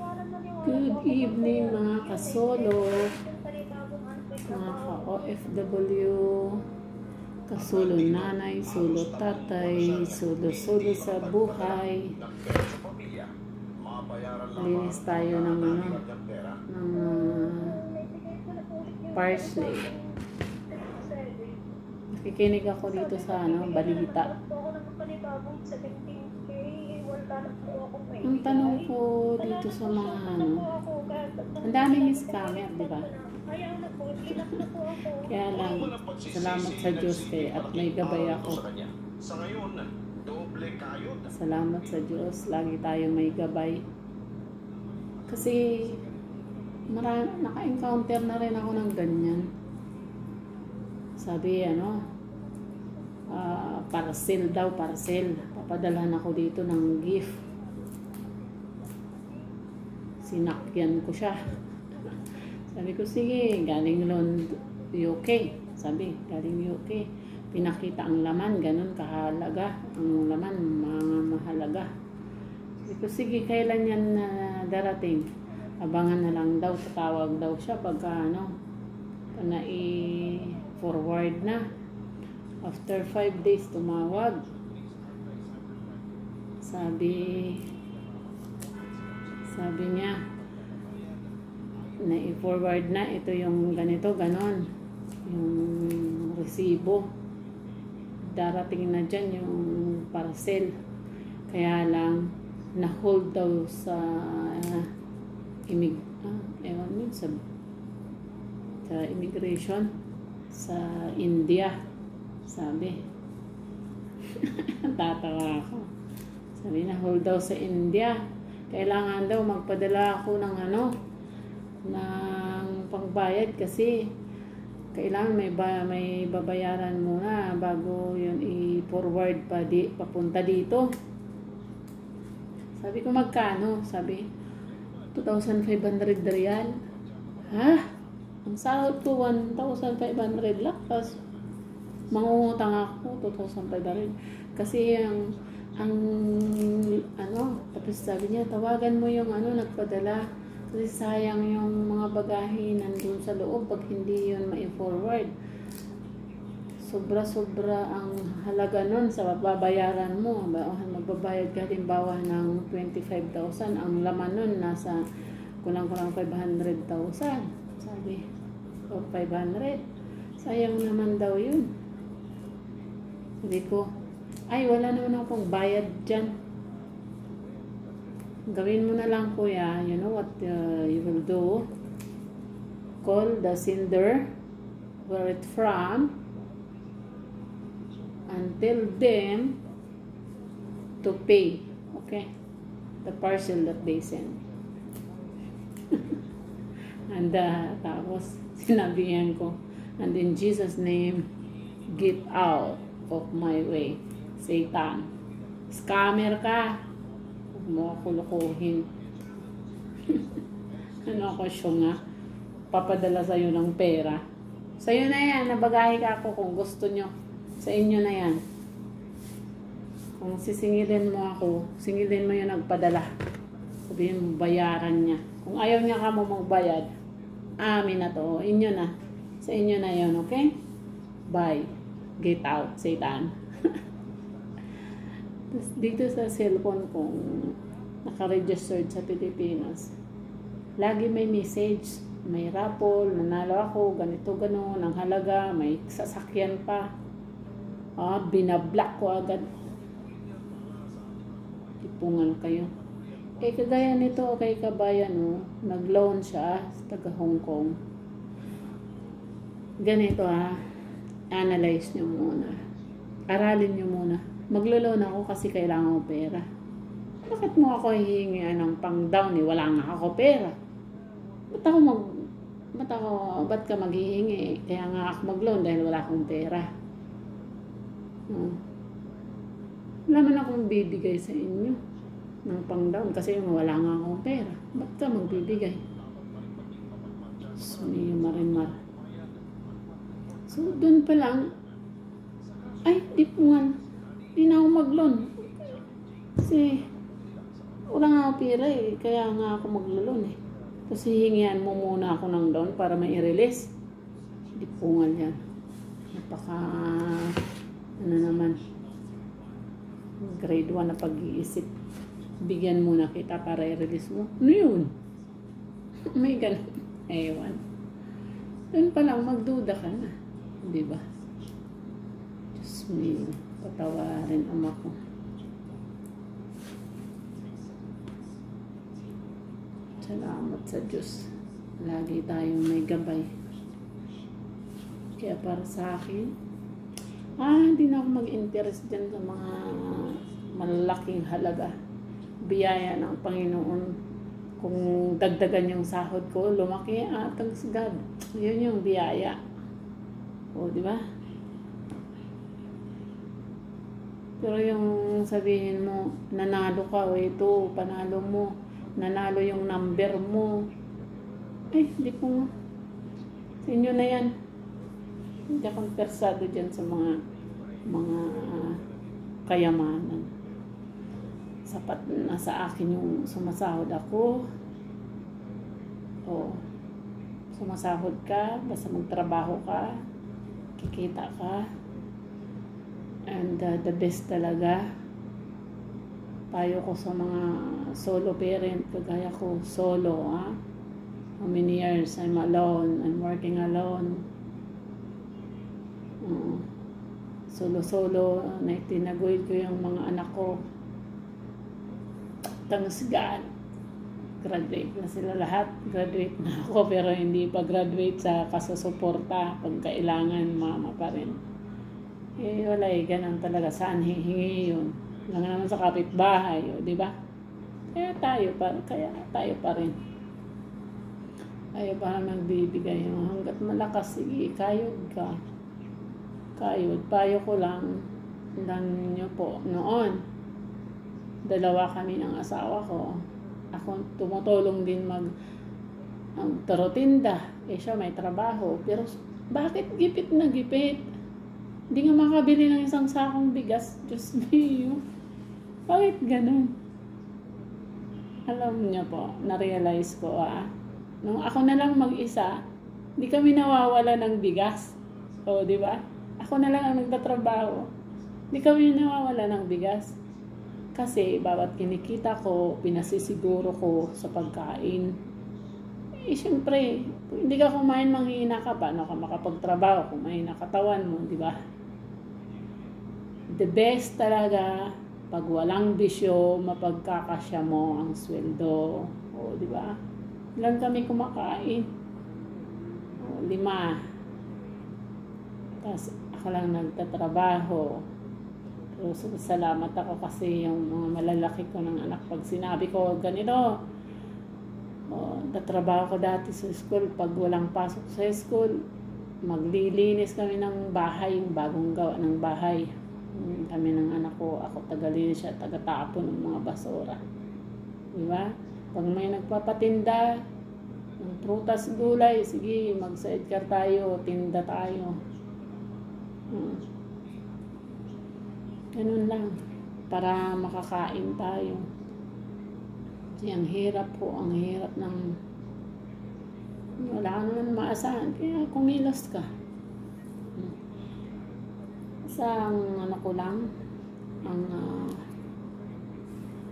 Good evening mga kasolo, mga ka-OFW, kasolo nanay, solo tatay, solo sa buhay. Linis tayo ng parsley. Nakikinig ako dito sa balita. Ang tanong ko dito sa mga ang daming scammer, di ba? Kaya lang, salamat sa Diyos at may gabay ako. Salamat sa Diyos, lagi tayo may gabay. Kasi naka-encounter na rin ako ng ganyan. Sabi, parcel daw, parcel. Papadalhan ako dito ng gift. Sinakyan ko siya. Sabi ko, sige, galing UK. Sabi, galing UK. Pinakita ang laman, ganun kahalaga. Ang laman, mga mahalaga. Sabi ko, sige, kailan yan darating? Abangan na lang daw, tatawag daw siya pagka na-forward na. After 5 days, tumawag. Sabi niya, na-forward na, ito yung ganito, ganon. Yung resibo. Darating na dyan yung parcel. Kaya lang, na-hold daw sa immigration sa India. Sabi. Tatawa ako. Sabi na, hold daw sa India. Kailangan daw magpadala ako ng ng pangbayad kasi kailangan may babayaran muna bago yun i-forward papunta dito. Sabi ko, magkano? Sabi, 2,500 riyal. Ha? Ang sahod ko 1,500 lang. Tapos mangungutang ako 2,500. Kasi tapos sabi niya, tawagan mo yung nagpadala. Kasi sayang yung mga bagahe nandun sa loob pag hindi yun ma-forward. Sobra-sobra ang halaga nun sa babayaran mo. Magbabayad ka halimbawa ng 25,000. Ang laman nun nasa kulang-kulang 500,000. Sabi, o 500. Sayang naman daw yun. Sabi ko, ay wala naman akong bayad dyan. Gawin mo na lang, kuya. You know what you will do? Call the sender, where it's from, and tell them to pay, okay, the parcel that they send. And tapos sinabihan ko, and in Jesus' name, get out of my way, Satan. Scammer ka. Huwag mo ako lukuhin. Ako siya nga, papadala sa'yo ng pera. Sa'yo na yan, nabagahe ka ako kung gusto nyo. Sa inyo na yan. Kung sisingilin mo ako, singilin mo yung nagpadala. Sabihin mo, bayaran niya. Kung ayaw niya ka mo magbayad, amin na to. Inyo na. Sa inyo na yun, okay? Bye. Get out, Satan. Dito sa cellphone kong naka-registered sa Pilipinas, lagi may message, may raffle, nanalo ako, ganito, gano'n, ang halaga, may sasakyan pa. Binablock ko agad. Tipungan kayo. Kagaya nito, kay kabayan, nag-loan siya sa taga Hong Kong. Ganito analyze nyo muna. Aralin nyo muna. Maglo-loan ako kasi kailangan ko pera. Bakit mo ako hihingi ng pang-down? Wala nga ako pera. Ba't ka maghihingi? Kaya nga ako mag-loan dahil wala akong pera. Wala man akong bibigay sa inyo ng pang-down kasi wala nga akong pera. Ba't ka magbibigay? Marimar. So, dun pa lang, di na ako mag-loan. Kasi, Wala nga ako pera eh. Kaya nga ako maglo-loan eh. Tapos hihingihan mo muna ako ng loan para mai-release. Hindi pungal yan. Napaka, ano naman, grade 1 na pag-iisip. Bigyan muna kita para i-release mo. Ano yun? May ganun. Ewan. Doon pa lang, magduda ka na. Diba? Diyos me, patawarin ama ko. Salamat sa Diyos. Lagi tayong may gabay. Kaya para sa akin, hindi na ako mag-interest dyan sa mga malalaking halaga. Biyaya ng Panginoon. Kung dagdagan yung sahod ko, lumaki, thanks God. Yun yung biyaya. O, di ba? Pero yung sabihin mo, nanalo ka, o ito, panalo mo, nanalo yung number mo. Di po nga. Sa inyo na yan. Hindi akong persado dyan sa mga kayamanan. Sapat na sa akin yung sumasahod ako. O, sumasahod ka, basta magtrabaho ka, kikita ka. And the best talaga, payo ko sa mga solo parent, kagaya ko, solo, How many years I'm alone, I'm working alone. Solo, na itinaguid ko yung mga anak ko. Thanks God, graduate na sila lahat. Graduate na ako, pero hindi pa graduate sa kasusuporta. Pag kailangan, mama pa rin. Wala ganun talaga. Saan hihingi yun? Lang naman sa kapitbahay, di ba? Kaya tayo pa rin. Ayaw pa magbibigay. Hanggat malakas, sige, kayod ka. Kayod. Payo ko lang nyo po, noon, 2 kami ng asawa ko. Ako tumutulong din tarotinda. Siya may trabaho. Pero bakit gipit na gipit? Hindi nga makabili ng isang sakong bigas. Diyos me. Bakit ganun? Alam niyo po, na-realize ko nung ako na lang mag-isa, hindi kami nawawala ng bigas. O, di ba? Ako na lang ang nagtatrabaho. Hindi kami nawawala ng bigas. Kasi bawat kinikita ko, pinasisiguro ko sa pagkain. Siyempre, kung hindi ka kumain, manghihina ka, paano ka makapagtrabaho kung mahina katawan mo, di ba? The best talaga, pag walang bisyo, mapagkakasya mo ang sweldo. O, di ba? Ilan kami kumakain? 5. Tapos, ako lang nagtatrabaho. Pero salamat ako kasi yung mga malalaki ko ng anak, pag sinabi ko ganito, tatrabaho ko dati sa school, pag walang pasok sa school, maglilinis kami ng bahay, yung bagong gawa ng bahay. Kami ng anak ko, ako tagalinis siya, tagatapon ng mga basura. Diba? Pag may nagpapatinda ng prutas, gulay, sige, mag-sidecar tayo, tinda tayo. Ganun lang, para makakain tayo. Kasi ang hirap ang hirap ng wala ka naman maasahan, kaya kumilos ka. Isang ko lang, ang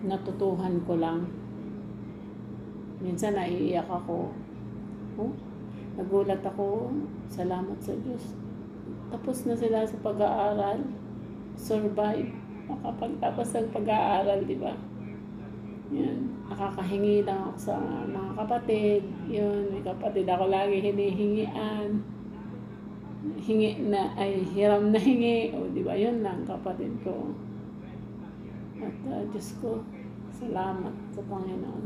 natutuhan ko lang, minsan naiiyak ako. Nagulat ako, salamat sa Diyos. Tapos na sila sa pag-aaral, survive, makapagtapos ng pag-aaral, di ba? Yan, nakakahingi lang ako sa mga kapatid. Yun, may kapatid ako lagi hinihingian. Hiram na hingi. O, di ba? Yun lang, kapatid ko. At Diyos ko, salamat sa Panginoon.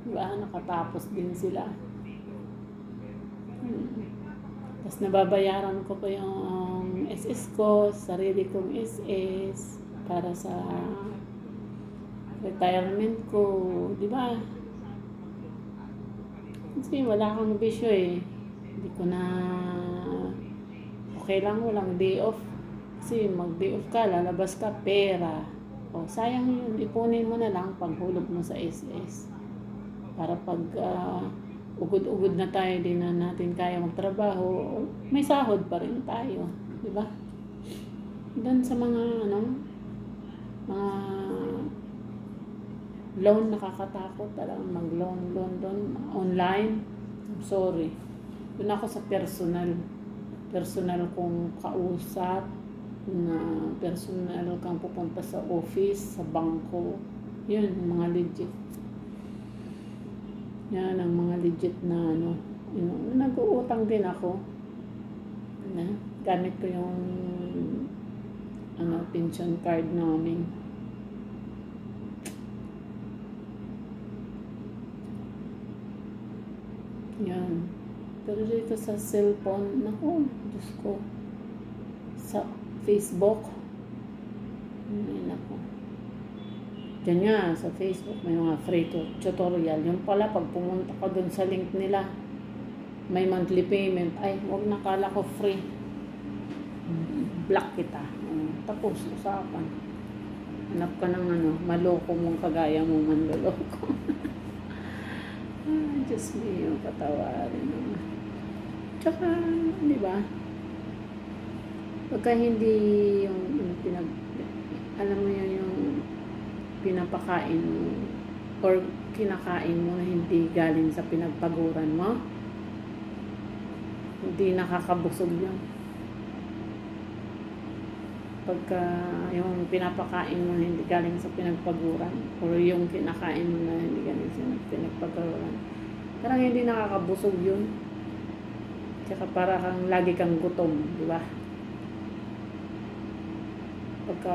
Di ba? Nakatapos din sila. Tapos nababayaran ko pa yung SS ko, sarili kong SS, para sa retirement ko, di ba? Kasi wala kang bisyo Hindi ko na, okay lang, walang day off. Kasi mag-day off ka, lalabas ka, pera. O, sayang yun. Ipunin mo na lang paghulog mo sa SS. Para pag ugod-ugod na tayo, di na natin kaya magtrabaho, may sahod pa rin tayo. Diba? Doon sa mga, mga loan, nakakatakot talagang mag-loan doon online. I'm sorry. Doon ako sa personal kong kausap, na personal kang pupunta sa office, sa bangko. Yun, mga legit. Yan ang mga legit na nag-uutang din ako. Gamit ko yung pension card namin. Yan. Pero dito sa cellphone, naku, Diyos ko. Sa Facebook. Ay, naku. Diyan nga, sa Facebook, may mga free tutorial. Yung pala, pag pumunta ka dun sa link nila, may monthly payment. Ay, huwag nakala ko free. Block kita. Tapos, usapan. Hanap ka ng maloko mong kagaya mo manloloko. Diyos mio, patawarin naman. Tsaka, di ba? Pagka hindi yung alam mo yung pinapakain mo or kinakain mo na hindi galing sa pinagpaguran mo, hindi nakakabusog yun. Pagka yung pinapakain mo na hindi galing sa pinagpaguran or yung kinakain mo na hindi galing sa pinagpaguran, parang hindi nakakabusog yun. Tsaka para kang lagi kang gutom, di ba? Pagka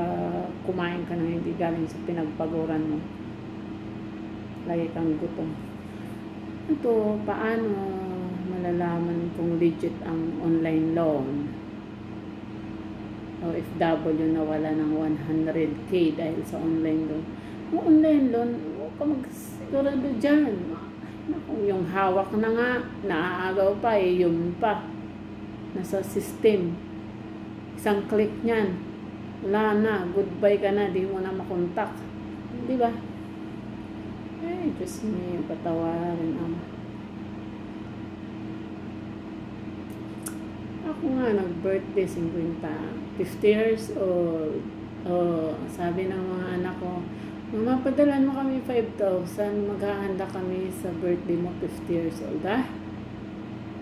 kumain ka na hindi galing sa pinagpaguran mo, lagi kang gutom. Ito, paano malalaman kung legit ang online loan? OFW na wala ng 100K dahil sa online loan. Yung online loan, huwag ka magsigurado dyan. Yung hawak na nga, naaagaw pa yun pa. Nasa system. Isang click niyan. Wala na, goodbye ka na, di mo na makontak. Di ba? Ay, Diyos me, patawarin naman. Ako nga, nag-birthday, 50 years old. Sabi ng mga anak ko, Mama, padalan mo kami 5,000, maghahanda kami sa birthday mo, 50 years old, ha?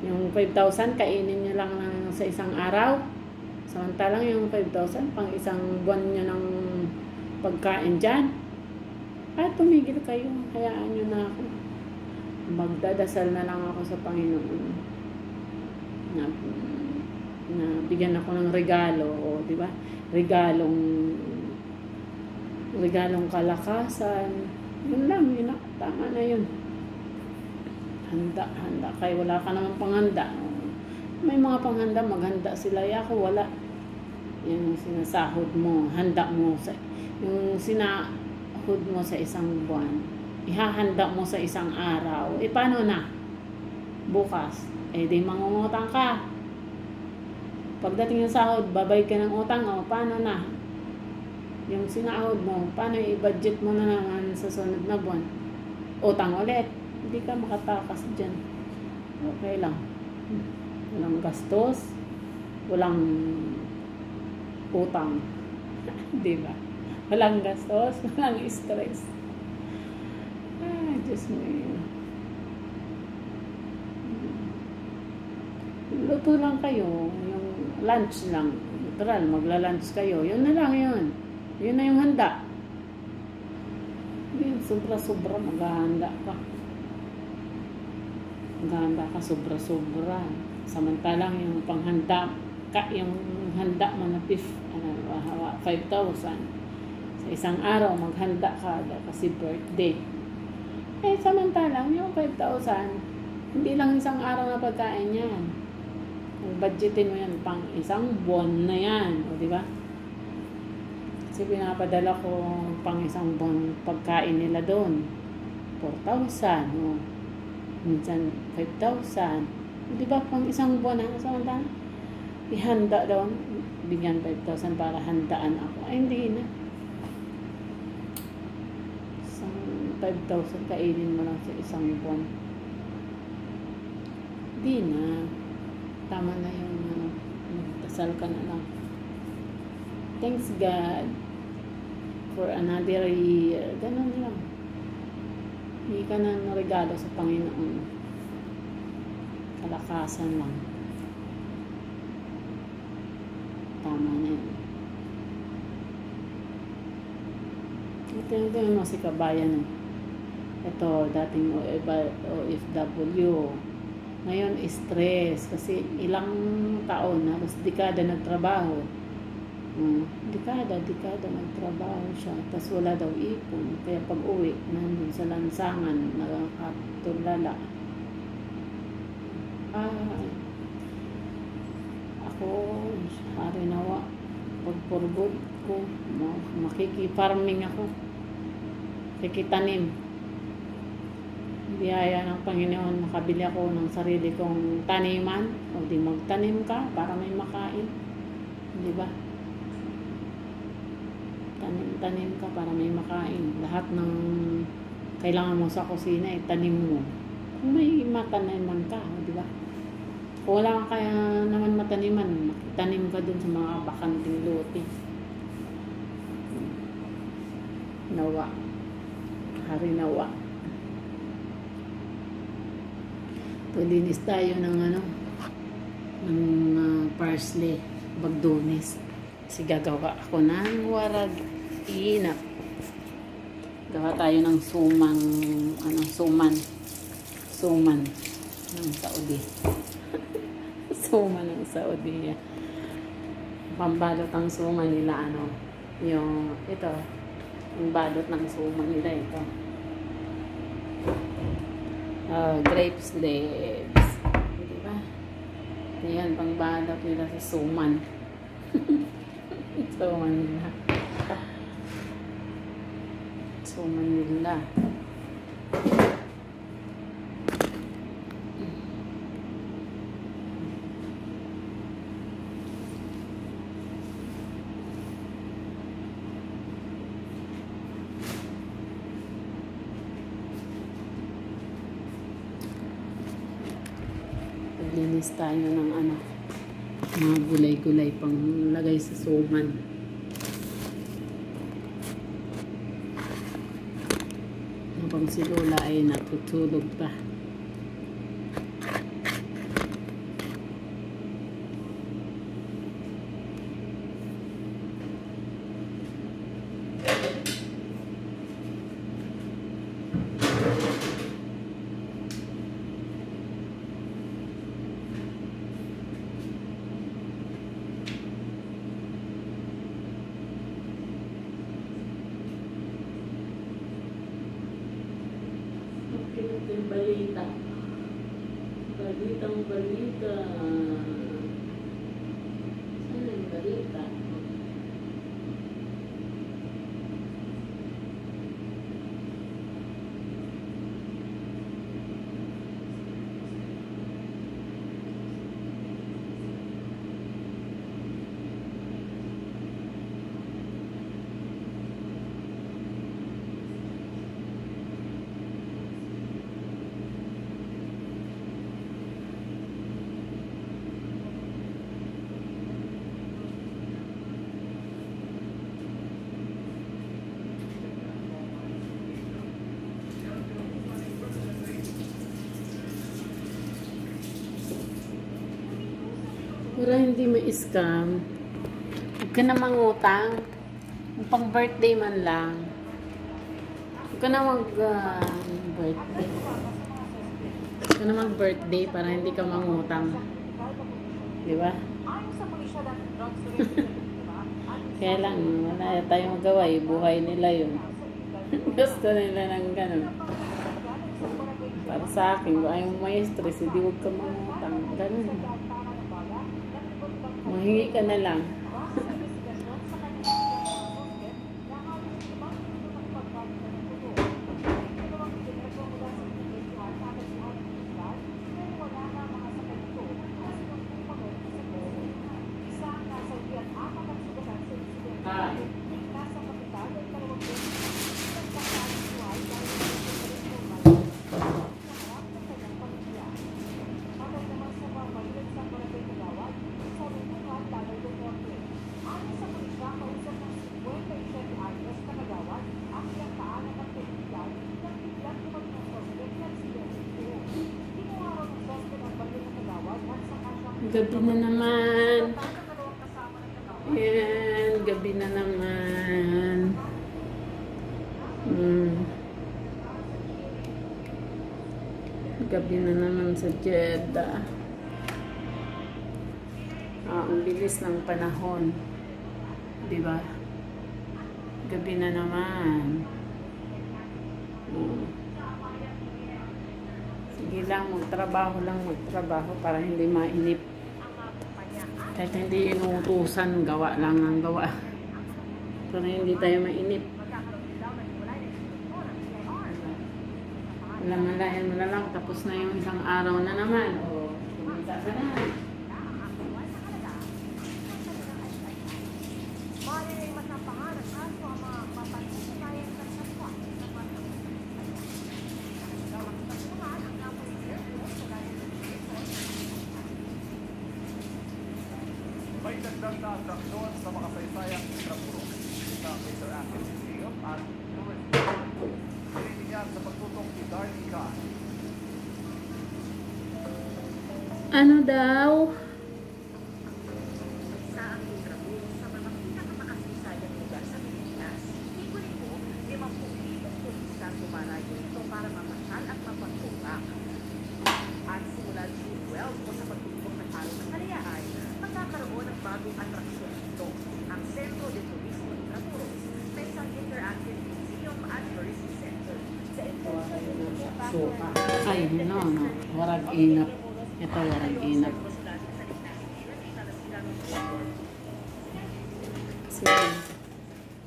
Yung 5,000, kainin nyo lang sa isang araw. Samantalang yung 5,000, pang isang buwan nyo ng pagkain dyan. Tumigil kayo. Hayaan nyo na ako. Magdadasal na lang ako sa Panginoon. Na bigyan ako ng regalo. O, di ba? Regalong kalakasan. Yun lang. Yun na. Tama na yun. Handa kayo. Wala ka naman panghanda. May mga panghanda, maghanda sila. Ako wala. Yung sinasahod mo, handa mo yung sinahod mo sa isang buwan, ihahanda mo sa isang araw. Paano na? Bukas. Di mangungutang ka. Pagdating ng sahod, babay ka ng utang. Paano na? Yung sinahod mo, paano i-budget mo na naman sa sunod na buwan? Utang ulit. Hindi ka makatakas dyan. Okay lang. Walang gastos, walang utang. Di ba? Walang gastos, walang stress. Diyos mo yun. Luto lang kayo, yung lunch lang. Literal, magla-lunch kayo. Yun na lang yun. Yun na yung handa. Yun, sobra-sobra, maghahanda ka. Maghahanda ka, sobra-sobra. Samantalang yung panghanda, yung handa mo na 5,000 sa isang araw, maghanda ka kasi birthday. Samantalang yung 5,000, hindi lang isang araw na pagkain yan. Kung budgetin mo yan, pang isang buwan na yan. O, di ba? Kasi pinapadala ko pang isang buwan pagkain nila doon. 4,000. O, minsan 5,000. Di ba? Pang isang buwan na. Samantalang, ihanda daw. Bigyan 5,000 para handaan ako. Hindi na. 5,000 kainin mo lang sa isang buwan. Di na. Tama na yung magdasal ka na lang. Thanks God for another year. Ganun lang. Hindi ka na regalo sa Panginoon. Kalakasan lang. Tama na yun. Ito mo si kabayan. Ito, dating OFW. Ngayon, stress. Kasi ilang taon, halos dekada nagtrabaho. Dekada nagtrabaho siya. Tapos wala daw ipon. Kaya pag uwi, nandun sa lansangan, nakakatulala. Ako, harinawa. Pagpurbod ko, makikifarming ako. Kikitanim. Biyaya ng Panginoon, makabili ako ng sarili kong taniman. O di magtanim ka para may makain. Di ba? Tanim ka para may makain. Lahat ng kailangan mo sa kusina, tanim mo. Kung may mataniman ka, di ba? Kung wala ka kaya naman mataniman, tanim ka dun sa mga bakanting lote. Nawa. Harinawa. Linis tayo ng parsley, bagdones. Kasi gagawa ako ng warag inap. Gawa tayo ng suman ng Saudi. Suman ng Saudi. Pambalot ang suman nila yung balot ng suman nila ito. Grapes leaves. Diba? Ayan, pangbalot nila sa suman. Suman nila. Suman nila. Linis tayo ng mga gulay-gulay pang lagay sa suman. Habang si Lola ay natutulog pa. Yung balita. Balita. Saan yung balita? Para hindi ma-scam, huwag ka na mangutang. Pang birthday man lang. Huwag ka na mag-birthday. Huwag ka na mag-birthday para hindi ka mangutang. Di ba? Kaya lang, wala tayong magawa. Buhay nila yun. Gusto nila ng ganun. Para sa akin, kung ayaw may stress, hindi huwag ka mangutang. Ganun. Mahingi ka na lang. Gabi na naman. Ayan, gabi na naman. Gabi na naman sa Jeddah. Ang bilis ng panahon. Diba? Gabi na naman. Sige lang, magtrabaho para hindi mainip. Kahit hindi inuutusan, gawa lang ang gawa. Para hindi tayo mainip. Malayan mo na lang, tapos na yung isang araw na naman. O, kumita ka na. May dagdag na atraksyon sa makasaysayang Intramuros sa Interactive Museum at Tourist Pininihan sa pagtutok ni Darnie Khan. Ano daw? Sa ang Intramuros sa mga pinakamakasisayan lugar sa Pilipinas. Higuri po, 50,000 turista dumarayo ito para mamasyal at mapagtulak. At simula June 12 po sa pagtutok ng araw ng kalayaan, magkakaroon ng bagong atraksyon ito, ang Centro de Turismo Intramuros, na isang interactive museum at tourism center. Sa Suka. Ay, no. Warag inap. Ito, warag inap. Kasi,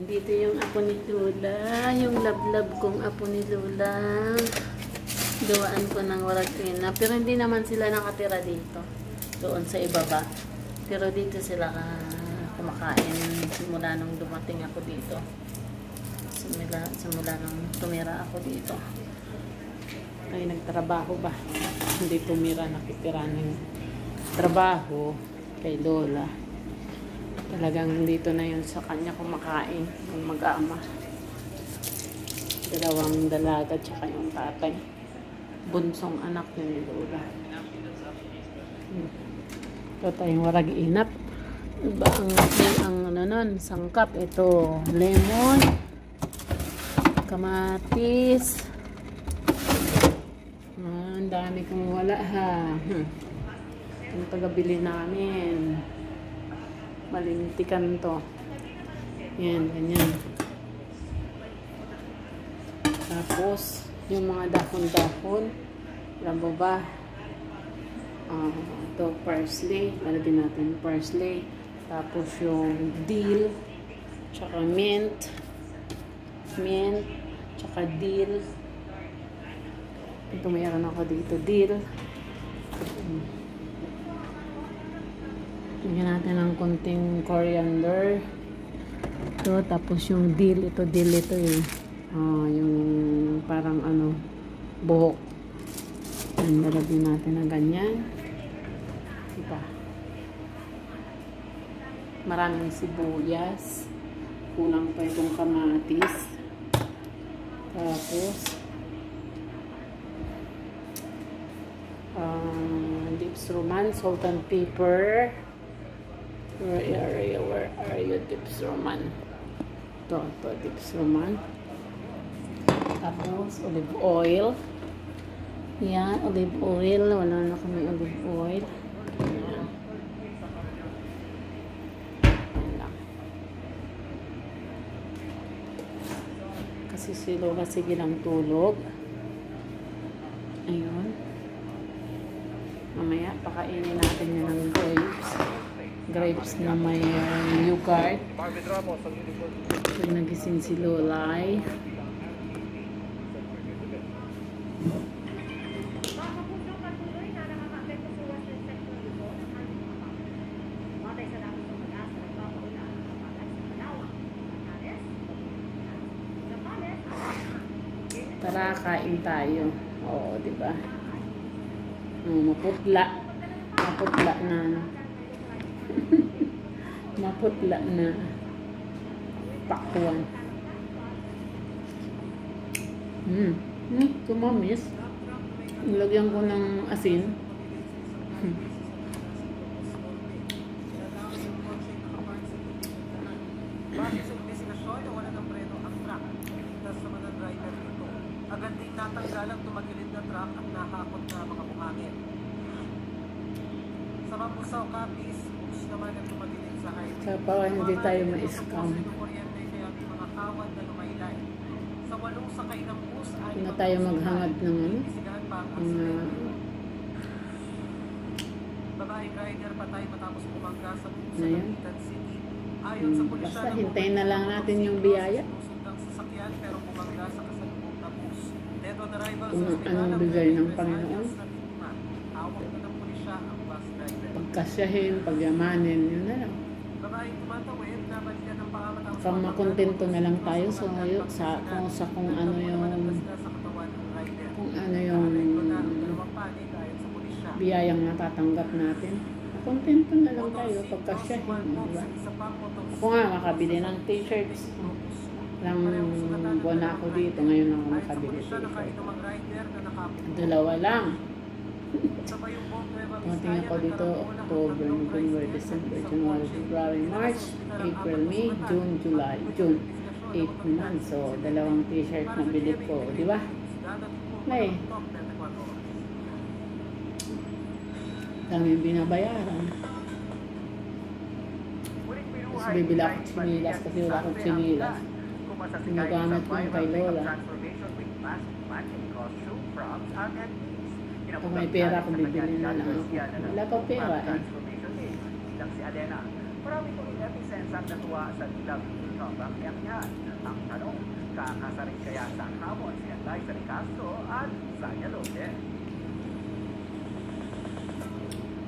dito yung apo ni Lola. Yung lablab kong apo ni Lola. Gawaan ko ng warag inap. Pero hindi naman sila nakatira dito. Doon sa ibaba. Pero dito sila kumakain simula nung dumating ako dito. Simula nung tumira ako dito. Ay, nagtrabaho ba? Hindi tumira, nakitira ng trabaho kay Lola. Talagang dito na yun sa kanya kumakain ng mag-ama. Dalawang dalaga tsaka yung tatay. Bunsong anak ni Lola. Ito tayong warag inap. Iba ang ano nun, sangkap. Ito, lemon, kamatis. Ang dami kong wala ha. Ang tagabili namin. Malintikan to. Yan, ganyan. Tapos, yung mga dahon-dahon. Alam mo ba? Ito, parsley. Lalagyan natin parsley. Tapos yung dill. Tsaka mint. Mint. Tsaka dill. Ito, mayroon ako dito. Dill. Lagyan natin ng konting coriander. Ito, tapos yung dill. Ito, dill ito yung yung parang ano, buhok. Lalagyan natin ng ganyan. Diba? Maraming sibuyas. Kulang pa itong kamatis. Tapos dips roman, salt and pepper. Where are you, dips roman? Ito, dips roman. Tapos olive oil. Yan, olive oil. Wala na kami olive oil. Yan. Yan lang. Kasi si Lola sige lang tulog. Ayun. Mamaya, pakainin natin yun ng grapes. Grapes na may yogurt. Pag nagising si Lola ay tara, kain tayo. Oo, diba? Maputla. Maputla na. Maputla na. Pakwan. Kumamis. Nilagyan ko ng asin. magpatulak at nakakot na mga buhangin. Sa Mabusaw, Capiz, bus naman ang tumagilid sa highway. Sa para hindi tayo ma-scam. Kaya may mga kawad na lumaylay. Sa 8 sakay ng bus ay Hindi na tayo maghangad ng ano. bisigahan pa ang Mga aksidente. Babaeng rider patay matapos bumangga sa bus sa Ayan. Dapitan City. Ayon sa pulisya, basta hintayin na lang natin yung biyaya. Sinusundang sasakyan pero bumangga sa kasalubong na bus. Dead on arrival Kung sa ospital anong ang bigay ng 33 Panginoon. anyos na biktima. Hawak na ng pulisya ang bus driver. Pagkasyahin, pagyamanin, yun na lang. Babaeng tumatawid, nabalikan ng paa matapos Kung makontento na lang tayo sa kung ano yung biyayang natatanggap natin. Makontento na lang tayo pagkasyahin, di ba? Ako nga makabili ng t-shirts. Lang buwan na ako dito, ngayon ako makabili t-shirt. Dalawa lang. Tumating ako dito, October, November, December, January, February, March, April, May, June, July, June. 8 months. So, dalawang t-shirt na bili ko, di ba? May. Dami binabayaran. Tapos bibila ako sinilas kasi wala akong sinilas. Ginagamit ko yung kay Lola. Kung may pera ko, bibili na lang ako. Wala pa pera eh. Si Alena. Marami kong netizens ang natuwa sa tila beauty comeback niya yan. Ang tanong, kakasarin kaya sa hamon si Liza Castro at Sanya Lote.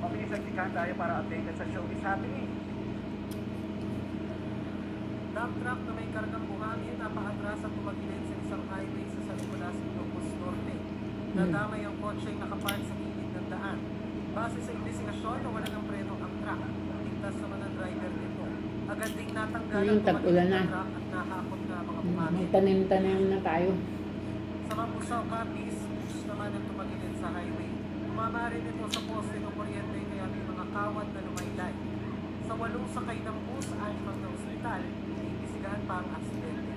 Mabilis ang sikan tayo para updated sa showbiz happening. Dump truck na may kargang buhangin napakatras at tumagilid sa isang highway sa San Nicolas, Ilocos Norte. Nadamay ang kotseng nakapark sa gilid ng daan. Base sa investigasyon, nawala ng preno ang truck. Ligtas naman ang driver nito. Agad ding natanggal Ngayon, ang tag-ulan na. truck at nahakot na mga buhangin. Magtanim-tanim na tayo. Sa Mabusaw, Capiz, bus naman ang tumagilid sa highway. Tumama rin ito sa poste ng kuryente kaya may mga kawad na lumaylay. Sa 8 sakay ng bus, 6 na ospital, inibisigahan pa ang aksidente.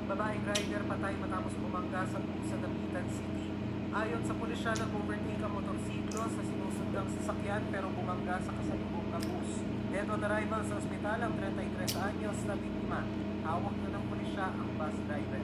Babaeng rider patay matapos bumangga sa bus sa Dapitan City. Ayon sa pulisya, nag-overtake ang motorsiklo sa sinusundang sasakyan pero bumangga sa kasalubong na bus. Dead on arrival sa ospital ang 33 anyos na biktima. Hawak na ng pulisya ang bus driver.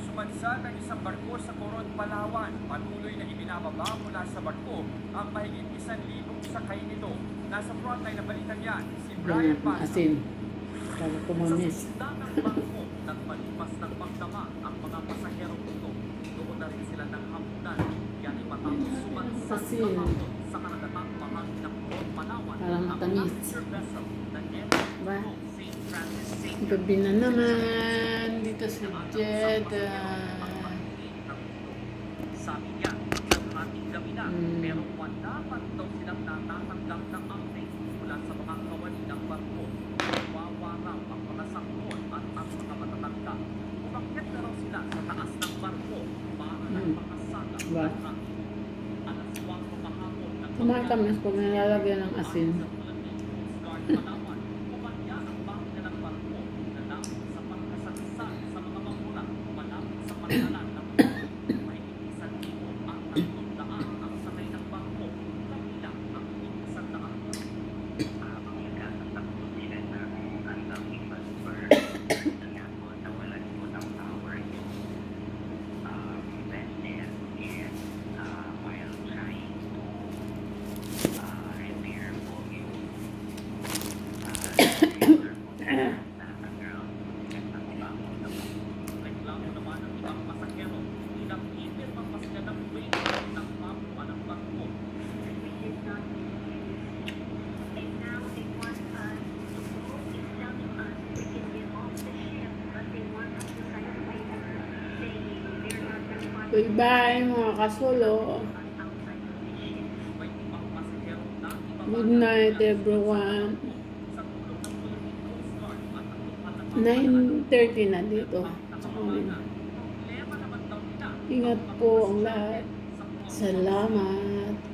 Sumansa ng isang barko sa Coron, Palawan. Patuloy na ibinababa mula sa barko ang mahigit 1,000 sakay nito. Nasa frontline na balitan yan, si Brian Ganyan, Paz. asin. Para Sa kumamis. sunda ng barko, nagpalipas ng pagdama ang mga pasahero nito. Doon na rin sila ng hapunan. Yan ay matapos sumansa Asin. sa kanagatang bahagi ng Coron, Palawan. Parang Ang matamis. passenger vessel na Ba? St. Francis Xavier. Gabi na naman dito sa Jeddah. Sabi niya, naghating gabi na, Hmm. pero wala pa daw silang natatanggap ng update mula sa mga kawani ng barko. Wawaraw ang mga sangkol at ang mga matatanda. Umakyat na raw sila sa taas ng barko para nagpakasaga Ba? ng hangin. Alas 4 kahapon ng Tumatamis pag nilalagyan ng asin. sa Philippine Coast Guard Palawan, kumanya ang bahina ng barko na lapit sa pagkasagsan sa mga mamula malapit sa pantalan ng may isang libo ang 300 ang sakay ng barko, kabilang ang 100. Reklamo naman ng ibang pasahero, ilang ipirma pa sila ng waiver ng mabuan ng barko. Goodbye mga kasulo. May ibang pasahero na ibang Good night everyone. sa tulong ng Philippine Coast Guard at ang lupa ng 9:30 na dito sa amin. Problema naman daw nila Ingat po ang lahat. Salamat.